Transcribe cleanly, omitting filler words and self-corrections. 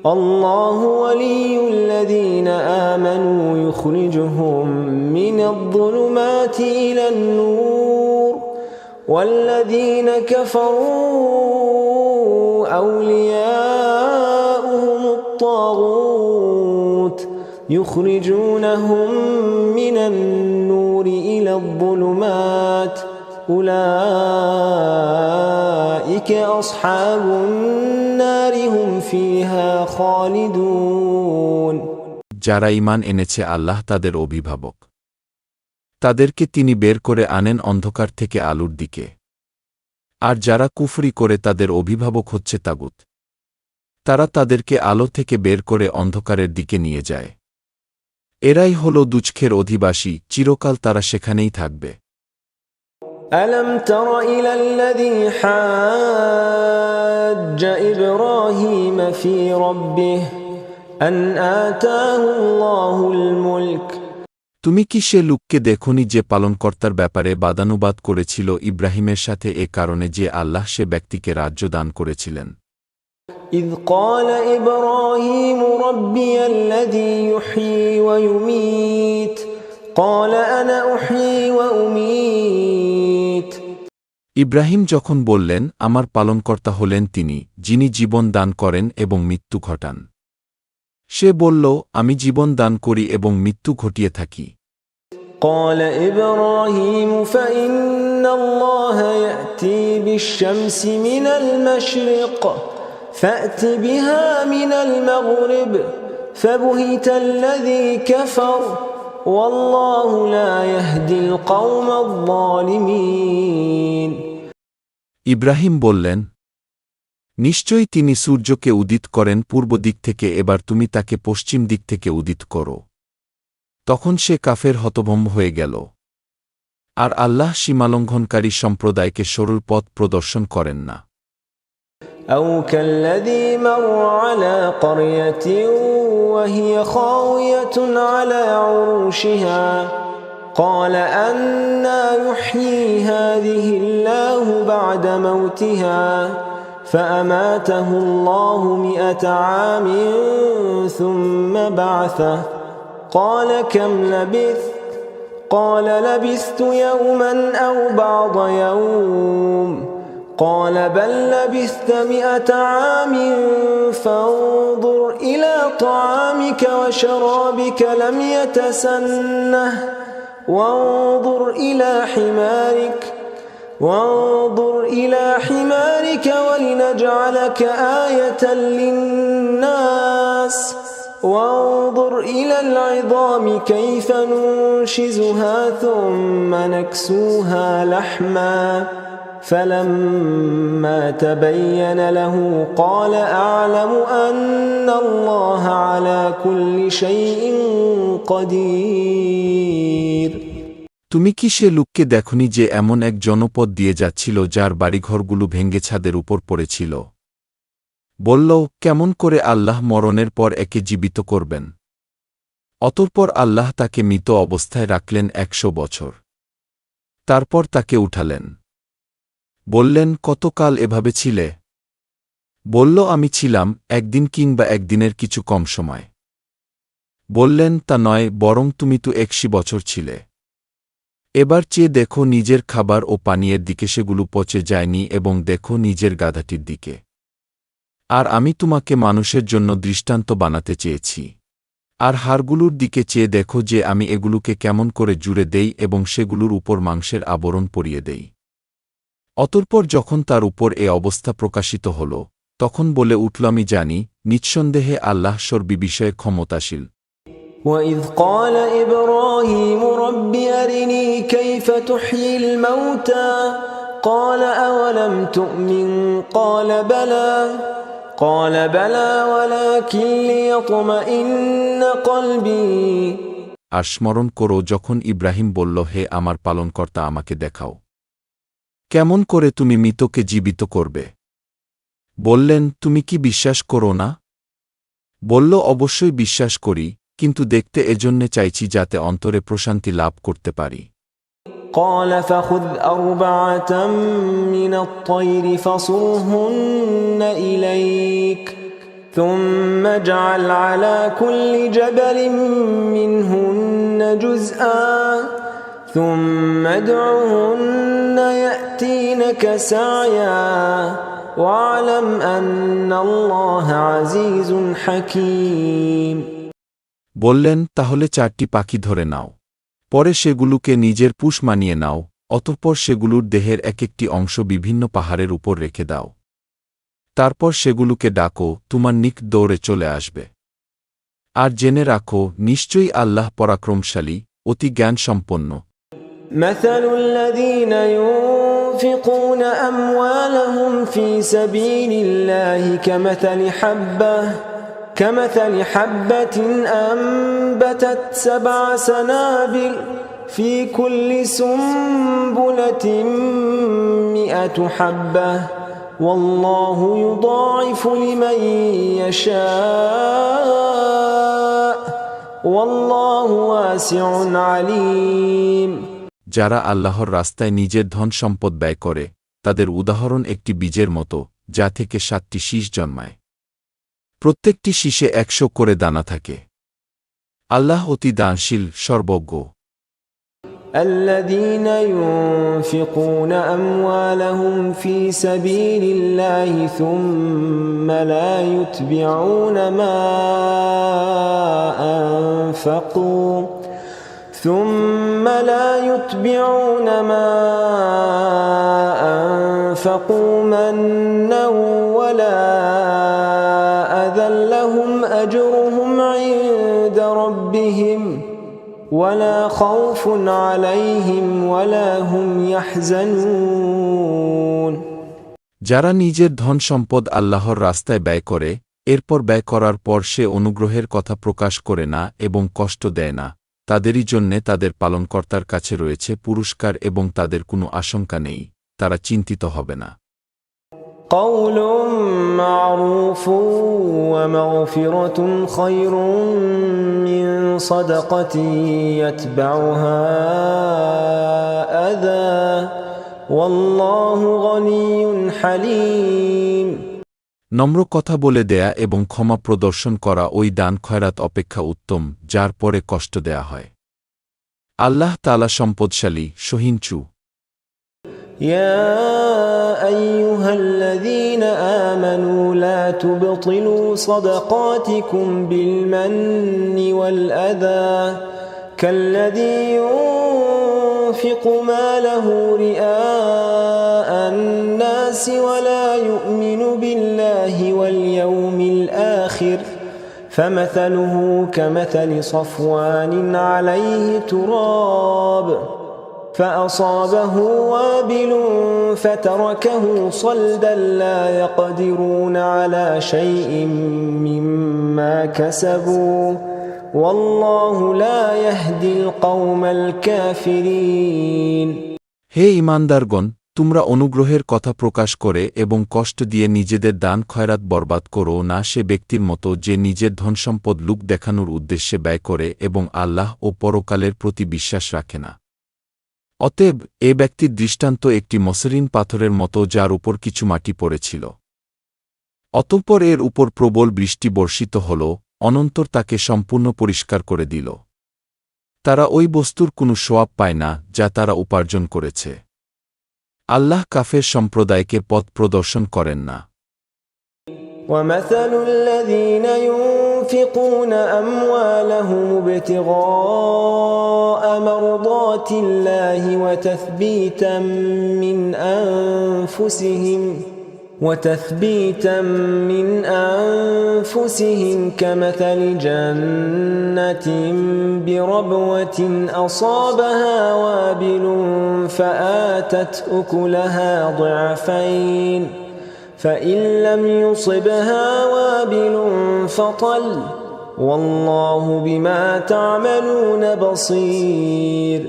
الله ولي الذين آمنوا يخرجهم من الظلمات إلى النور والذين كفروا أولياؤهم الطاغوت يخرجونهم من النور إلى الظلمات أولئك أصحاب النار هم فيها خالدون যারা ঈমান এনেছে আল্লাহ তাদের অভিভাবক তাদেরকে তিনি বের করে আনেন অন্ধকার থেকে আলোর দিকে আর যারা কুফরি করে তাদের অভিভাবক হচ্ছে তাগুত তারা তাদেরকে আলো থেকে বের করে অন্ধকারের দিকে নিয়ে যায় এরাই হল দুজখের অধিবাসী চিরকাল তারা সেখানেই থাকবে ألم تر إلى الذي حاج إبراهيم في ربه أن آتاه الله الملك তুমি কি সে লোককে দেখনি যে পালনকর্তার ব্যাপারে বাদানুবাদ করেছিল ইব্রাহিমের সাথে এ কারণে যে আল্লাহ সে ব্যক্তিকে রাজ্য দান করেছিলেন إذ قال إبراهيم ربي الذي يحيي ويميت قال أنا أحيي وأميت ইব্রাহিম যখন বললেন আমার পালনকর্তা হলেন তিনি যিনি জীবন দান করেন এবং মৃত্যু ঘটান সে বলল আমি জীবন দান করি এবং মৃত্যু ঘটিয়ে থাকি قال إبراهيم فإن الله يأتي بالشمس من المشرق فأت بها من المغرب فبهت الذي كفر والله لا يهدي القوم الظالمين ইব্রাহিম বললেন নিশ্চয়ই তিনি সূর্যকে উদিত করেন পূর্ব দিক থেকে এবার তুমি তাকে পশ্চিম দিক থেকে উদিত করো তখন সে কাফের হতভম্ব হয়ে গেল আর আল্লাহ সীমালঙ্ঘনকারী সম্প্রদায়কে সরল পথ প্রদর্শন করেন না أو كالذي مر على قرية وهي خاوية على عروشها قال أنى يحيي هذه الله بعد موتها فأماته الله 100 عام ثم بعثه قال كم لبثت قال لبثت يوما أو بعض يوم قال بل لبثت 100 عام فانظر إلى طعامك وشرابك لم يتسنه وانظر إلى حمارك ولنجعلك آية للناس وانظر إلى العظام كيف ننشزها ثم نكسوها لحما فلما تبين له قال أعلم أن الله على كل شيء قدير তুমি কি সে লোককে দেখনি যে এমন এক জনপদ দিয়ে যাচ্ছিল যার বাড়িঘরগুলো ভেঙে ছাদের উপর পড়েছিল বলল কেমন করে আল্লাহ মরণের পর একে জীবিত করবেন অতঃপর আল্লাহ তাকে মৃত অবস্থায় রাখলেন 100 বছর তারপর তাকে উঠালেন বললেন কতকাল এভাবে ছিলে বলল আমি ছিলাম একদিন কিংবা একদিনের কিছু কম সময় বললেন তা নয় বরং তুমি তো 100 বছর ছিলে এবার চেয়ে দেখো নিজের খাবার ও পানীয়ের দিকে সেগুলো পচে যায়নি এবং দেখো নিজের গাধাটির দিকে আর আমি তোমাকে মানুষের জন্য দৃষ্টান্ত বানাতে চেয়েছি আর হাড়গুলোর দিকে চেয়ে দেখো যে আমি এগুলোকে কেমন করে জুড়ে দেই এবং সেগুলোর উপর মাংসের আবরণ পরিয়ে দেই অতঃপর যখন তার উপর এ অবস্থা প্রকাশিত হল তখন বলে উঠল আমি জানি নিঃসন্দেহে আল্লাহ সর্ববিষয়ে ক্ষমতাশীল وَإِذْ قَالَ إِبْرَاهِيمُ رَبِّ أَرِنِي كَيْفَ تُحْيِي الْمَوْتَى قَالَ أَوَلَمْ تُؤْمِنْ قَالَ بَلَى وَلَكِنْ لِيَطْمَئِنَّ قَلْبِي আর স্মরণ করো যখন ইব্রাহিম বলল হে আমার পালনকর্তা আমাকে দেখাও কেমন করে তুমি মৃতকে জীবিত করবে বললেন তুমি কি বিশ্বাস করো না বলল অবশ্যই বিশ্বাস করি কিন্তু দেখতে এজন্যে চাইছি যাতে অন্তরে প্রশান্তি লাভ করতে পারি قال فخذ 4 من الطير فصرهن إليك ثم اجعل على كل جبل منهن جزءا ثم ادعهن يأتينك سعيا واعلم أن الله عزيز حكيم বললেন, তাহলে 4টি পাখি ধরে নাও। পরে সেগুলোকে নিজের পুষ মানিয়ে নাও, অতঃপর সেগুলোর দেহের এক একটি অংশ বিভিন্ন পাহাড়ের উপর রেখে দাও। তারপর সেগুলোকে ডাকো, তোমার নিক দৌড়ে চলে আসবে। আর জেনে রাখো, নিশ্চয়ই আল্লাহ পরাক্রমশালী, অতি জ্ঞানসম্পন্ন। مثل الذين ينفقون أموالهم في سبيل الله كمثل حبة أنبتت 7 سنابل في كل سنبلة 100 حبة والله يضاعف لمن يشاء والله واسع عليم যারা আল্লাহর রাস্তায় নিজের ধন সম্পদ ব্যয় করে, তাদের উদাহরণ একটি বীজের মতো, যা থেকে 7টি শীষ জন্মায়। প্রত্যেকটি শীষে 100 করে দানা থাকে। আল্লাহ অতি দানশীল, সর্বজ্ঞ। الذين ينفقون أموالهم في سبيل الله ثم لا يتبعون ما أنفقوا منا ولا أذى لهم أجرهم عند ربهم ولا خوف عليهم ولا هم يحزنون যারা নিজের ধন সম্পদ আল্লাহর রাস্তায় ব্যয় করে, এরপর ব্যয় করার পর সে অনুগ্রহের কথা প্রকাশ করে না এবং কষ্ট দেয় না, তাদেরই জন্যে তাদের পালনকর্তার কাছে রয়েছে পুরস্কার এবং তাদের কোনো আশঙ্কা নেই, তারা চিন্তিত হবে না। قول معروف ومغفرة خير من صدقة يتبعها أذى والله غني حليم নম্র কথা বলে দেয়া এবং ক্ষমা প্রদর্শন করা ওই দান খয়রাত অপেক্ষা উত্তম, যার পরে কষ্ট দেয়া হয়। আল্লাহ তাআলা সম্পদশালী, সহিঞ্চু। يا أيها الذين آمنوا لا تبطلوا صدقاتكم بالمن والأذى كالذي ينفق ماله رئاء الناس ولا يؤمن بالله واليوم الآخر فمثله كمثل صفوان عليه تراب فأصابه وابل فتركه صلدا لا يقدرون على شيء مما كسبوا والله لا يهدي القوم الكافرين হে ঈমানদারগণ, তোমরা অনুগ্রহের কথা প্রকাশ করে এবং কষ্ট দিয়ে নিজেদের দান খয়রাত বরবাদ করো না সে ব্যক্তির মতো যে নিজের ধনসম্পদ লোক দেখানোর উদ্দেশ্যে ব্যয় করে এবং আল্লাহ ও পরকালের প্রতি বিশ্বাস রাখে না। অতএব এ ব্যক্তির দৃষ্টান্ত একটি মসৃণ পাথরের মতো যার উপর কিছু মাটি পড়েছিল। অতঃপর এর উপর প্রবল বৃষ্টি বর্ষিত হল, অনন্তর তাকে সম্পূর্ণ পরিষ্কার করে দিল। তারা ওই বস্তুর কোনো সোয়াব পায় না যা তারা উপার্জন করেছে। আল্লাহ কাফের সম্প্রদায়কে পথ প্রদর্শন করেন না। ومثل الذين ينفقون أموالهم ابتغاء مرضات الله وتثبيتا من أنفسهم كمثل جنة بربوة أصابها وابل فآتت أكلها ضعفين فإن لم يصبها وابل فطل والله بما تعملون بصير